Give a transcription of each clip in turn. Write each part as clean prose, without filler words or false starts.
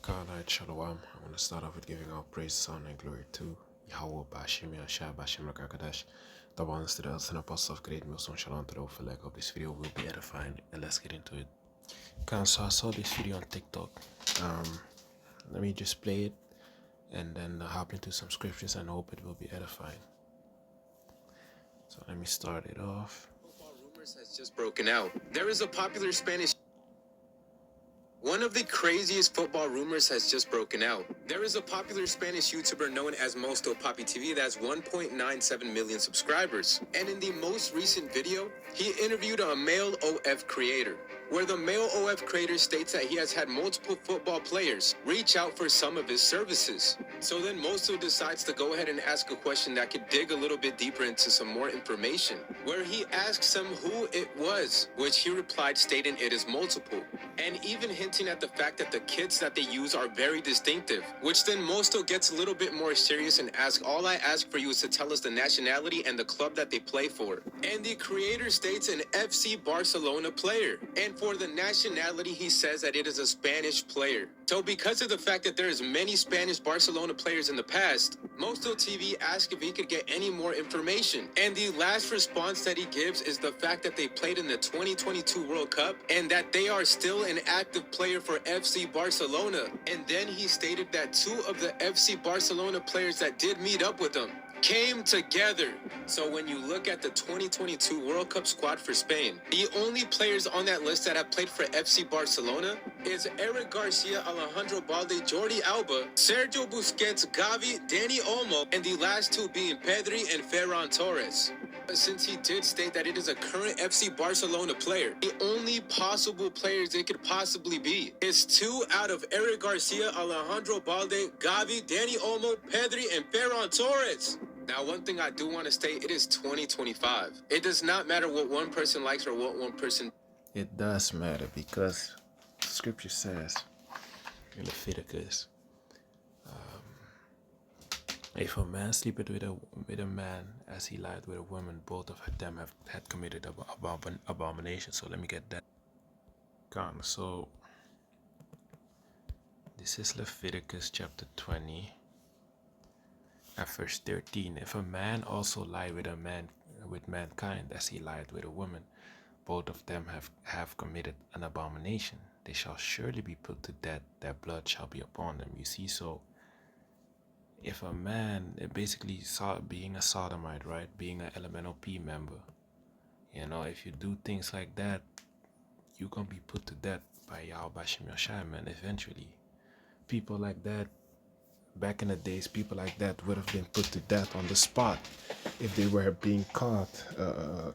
Alright, Shalom. I want to start off with giving all praise, honor, and glory to Yahweh, Bashim, Yashah, Bashim, Rakakadash. The ones to the elders and apostles of great Milson Shalom to the overleg of this video will be edifying, and let's get into it. So I saw this video on TikTok. Let me just play it and then hop into some scriptures and hope it will be edifying. So let me start it off. Football rumors has just broken out. There is a popular Spanish. One of the craziest football rumors has just broken out. There is a popular Spanish YouTuber known as Mosto Papi TV that has 1.97 million subscribers. And in the most recent video, he interviewed a male OF creator, where the male OF creator states that he has had multiple football players reach out for some of his services. So then Mosto decides to go ahead and ask a question that could dig a little bit deeper into some more information, where he asks him who it was, which he replied stating it is multiple, and even hinting at the fact that the kits that they use are very distinctive, which then Mosto gets a little bit more serious and asks, all I ask for you is to tell us the nationality and the club that they play for. And the creator states an FC Barcelona player, and for the nationality he says that it is a Spanish player. So because of the fact that there is many Spanish Barcelona players in the past, Mosto TV asked if he could get any more information. And the last response that he gives is the fact that they played in the 2022 World Cup and that they are still an active player for FC Barcelona. And then he stated that two of the FC Barcelona players that did meet up with him came together. So when you look at the 2022 World Cup squad for Spain, the only players on that list that have played for FC Barcelona is Eric Garcia, Alejandro Balde, Jordi Alba, Sergio Busquets, Gavi, Dani Olmo, and the last two being Pedri and Ferran Torres. Since he did state that it is a current FC Barcelona player, the only possible players it could possibly be is two out of Eric Garcia, Alejandro Balde, Gavi, Dani Olmo, Pedri, and Ferran Torres. Now, one thing I do want to state, it is 2025. It does not matter what one person likes or what one person... It does matter because scripture says in Leviticus, if a man sleepeth with a man as he lied with a woman, both of them had committed abomination. So let me get that gone. So this is Leviticus chapter 20 at verse 13. If a man also lie with mankind as he lied with a woman, both of them have committed an abomination. They shall surely be put to death. Their blood shall be upon them. You see, so if a man, it basically being a sodomite, right, being an elemental P member, if you do things like that, you're gonna be put to death by Yahweh Bashim Yoshai, man. Eventually, people like that, back in the days, people like that would have been put to death on the spot if they were being caught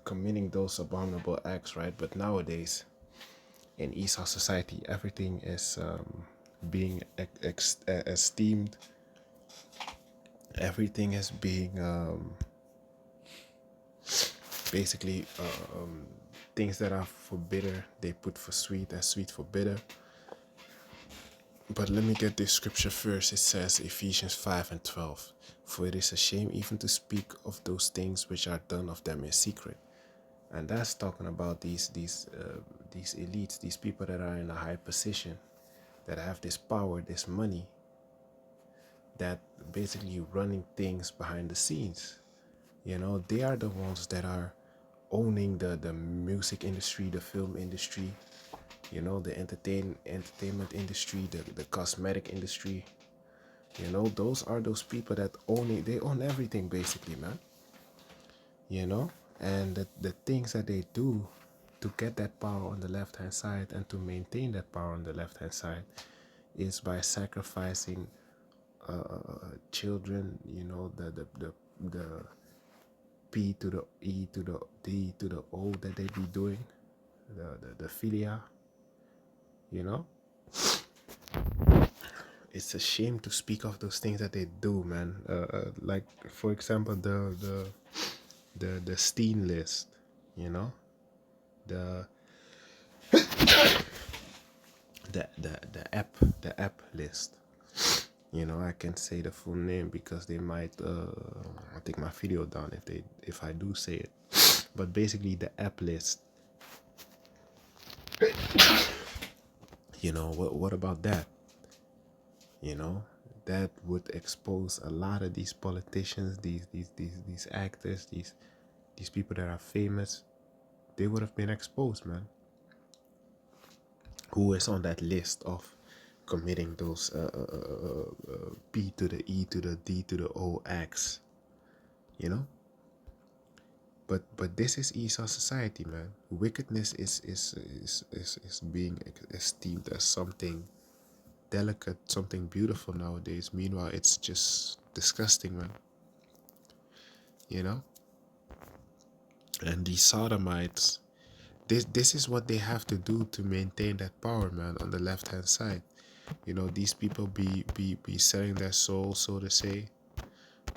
committing those abominable acts, right? But nowadays, in Esau society, everything is being esteemed. Everything is being basically things that are for bitter, they put for sweet, and sweet for bitter. But let me get this scripture first. It says Ephesians 5:12, for it is a shame even to speak of those things which are done of them in secret. And that's talking about these elites, these people that are in a high position, that have this power, this money, that basically running things behind the scenes. They are the ones that are owning the music industry, the film industry, the entertainment industry, the cosmetic industry. Those are those people that they own everything basically, man. And the things that they do to get that power on the left hand side and to maintain that power on the left hand side is by sacrificing children, the P to the E to the D to the O that they be doing, the philia, It's a shame to speak of those things that they do, man. Like for example, the Steam list, the the app list. I can say the full name because they might take my video down if I do say it. But basically the app list. What about that? You know, that would expose a lot of these politicians, these actors, these people that are famous. They would have been exposed, man. Who is on that list of committing those P to the E to the D to the O acts? You know. But this is Esau society, man. Wickedness is being esteemed as something delicate, something beautiful nowadays. Meanwhile, it's just disgusting, man. You know. And these sodomites, this is what they have to do to maintain that power, man. On the left hand side, you know, these people be selling their soul, so to say,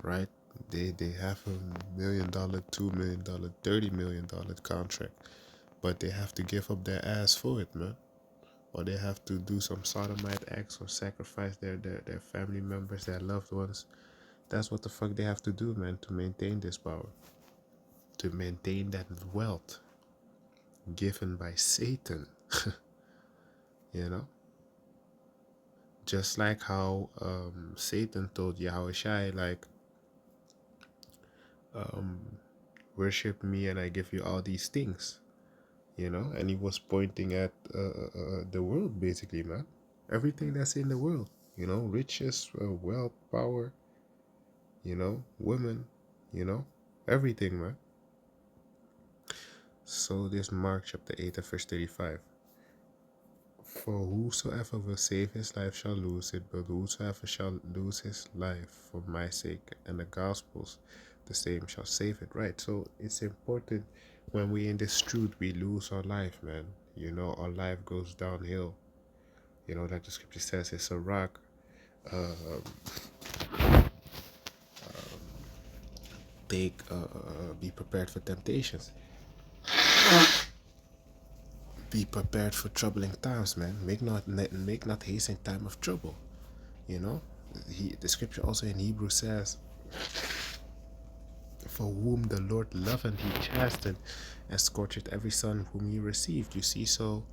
right? They have $1 million, $2 million, $30 million contract, but they have to give up their ass for it, man. Or they have to do some sodomite acts or sacrifice their family members, their loved ones. That's what the fuck they have to do, man, to maintain this power, to maintain that wealth given by Satan. You know, just like how Satan told Yahushua, like, worship me and I give you all these things. You know, and he was pointing at the world, basically, man. Everything that's in the world, you know, riches, wealth, power, you know, women, you know, everything, man. So this Mark chapter 8 and verse 35. For whosoever will save his life shall lose it, but whosoever shall lose his life for my sake and the gospel's, the same shall save it. Right. So it's important when we in this truth we lose our life, man. You know, our life goes downhill. You know, like the scripture says, it's a rock. Be prepared for temptations. Be prepared for troubling times, man. Make not haste in time of trouble. You know, the scripture also in Hebrew says, "For whom the Lord loveth, he chastened, and scorcheth every son whom he received." You see, so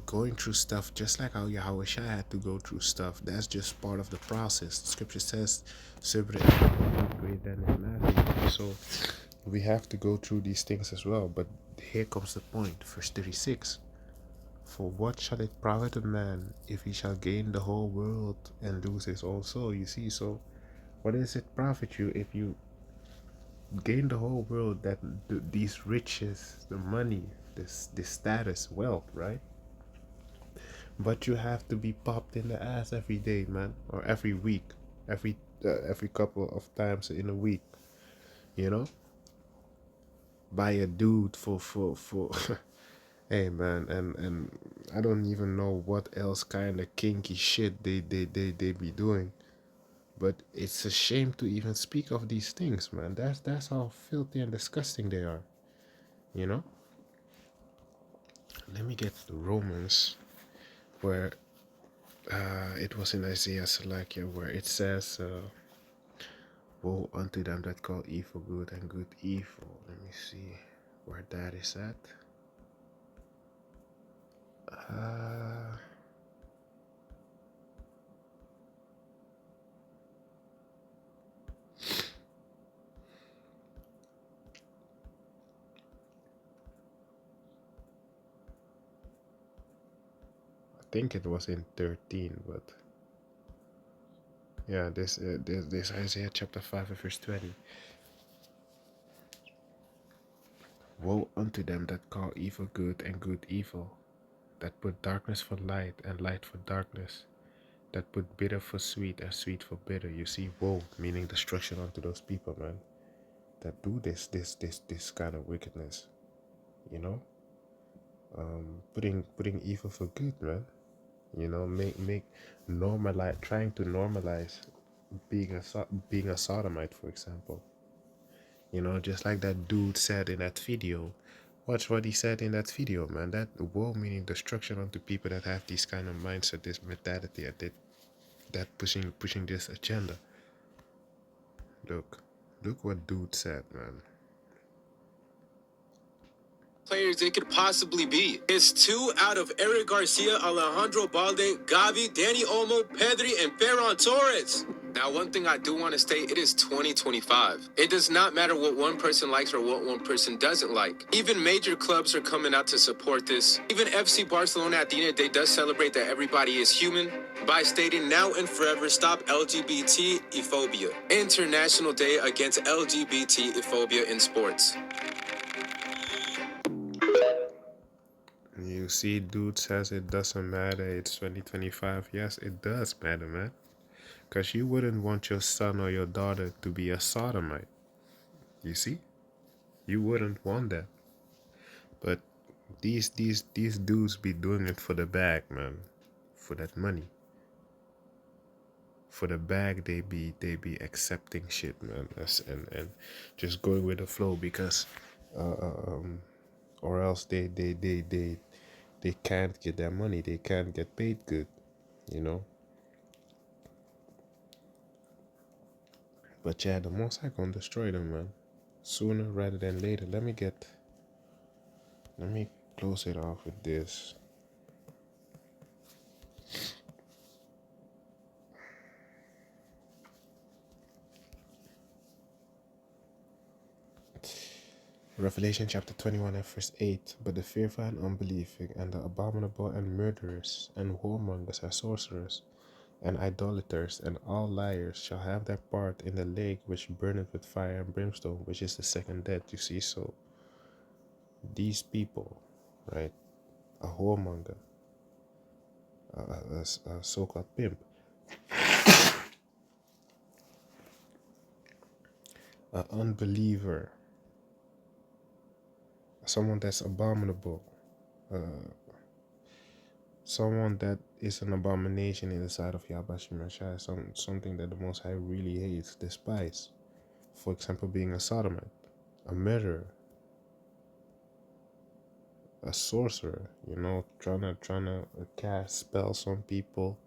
going through stuff, just like how Yahweh Shai had to go through stuff, that's just part of the process. The scripture says, "Servant is not greater than his master." So we have to go through these things as well. But here comes the point, verse 36. For what shall it profit a man if he shall gain the whole world and lose his own soul? You see, so what does it profit you if you gain the whole world, that these riches, the money, this status, wealth, right? But you have to be popped in the ass every day, man, or every week, every couple of times in a week, you know, by a dude for hey, man, and I don't even know what else kind of kinky shit they be doing. But it's a shame to even speak of these things, man. That's how filthy and disgusting they are. You know? Let me get the Romans, where it was in Isaiah Salakia, where it says, woe unto them that call evil good and good evil. Let me see where that is at. I think it was in 13, but yeah, this Isaiah chapter 5 verse 20. Woe unto them that call evil good and good evil, that put darkness for light and light for darkness, that put bitter for sweet and sweet for bitter. You see, woe meaning destruction unto those people, man, that do this kind of wickedness. You know, putting evil for good, man. You know, make normalize, trying to normalize being a sodomite, for example. You know, just like that dude said in that video. Watch what he said in that video, man. That woe meaning destruction onto people that have this kind of mindset, this mentality, that pushing this agenda. Look what dude said, man. players it could possibly be. It's two out of Eric Garcia, Alejandro Balde, Gavi, Danny Olmo, Pedri, and Ferran Torres. Now, one thing I do want to state, it is 2025. It does not matter what one person likes or what one person doesn't like. Even major clubs are coming out to support this. Even FC Barcelona at the end of the day does celebrate that everybody is human by stating now and forever stop LGBT phobia. International Day against LGBT phobia in sports. You see, dude says it doesn't matter. It's 2025. Yes, it does matter, man. Because you wouldn't want your son or your daughter to be a sodomite. You see? You wouldn't want that. But these dudes be doing it for the bag, man. For that money. For the bag, they be accepting shit, man. And just going with the flow because or else they can't get their money. They can't get paid good, you know. But yeah, the most I gonna destroy them, man. Sooner rather than later. Let me close it off with this. Revelation chapter 21 and verse 8. But the fearful and unbelieving, and the abominable and murderers, and whoremongers, and sorcerers, and idolaters, and all liars shall have their part in the lake which burneth with fire and brimstone, which is the second death. You see, so these people, right? A whoremonger, a so-called pimp, an unbeliever, someone that's abominable, someone that is an abomination in the sight of Yahweh Shemashai, something that the Most High really hates, despise. For example, being a sodomite, a murderer, a sorcerer, you know, trying to cast spells on people,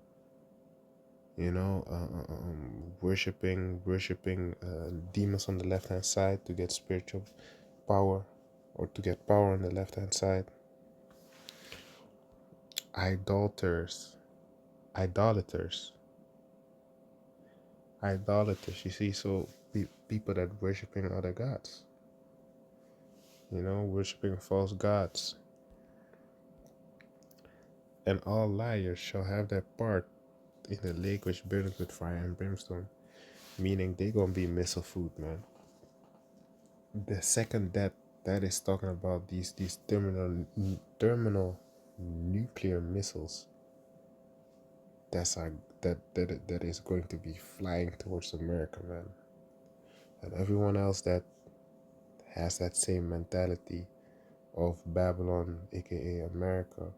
you know, worshiping demons on the left hand side to get spiritual power, or to get power on the left hand side. Idolaters, you see, so people that worshiping other gods, you know, worshiping false gods. And all liars shall have their part in the lake which burneth with fire and brimstone, meaning they gonna be missile food, man. The second death, that is talking about these terminal nuclear missiles that is going to be flying towards America, man. And everyone else that has that same mentality of Babylon, aka America,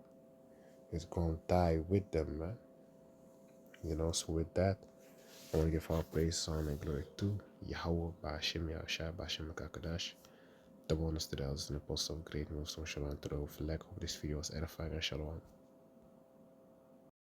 is gonna die with them, man. You know, so with that, I want to give all praise, honor, and glory to Yahweh, Ba'ashem Yahushua, Ba'ashem Kakadash, the bonus to the elders and apostles of great and wisdom. Shalom to those. Like, hope this video was edifying, and shalom.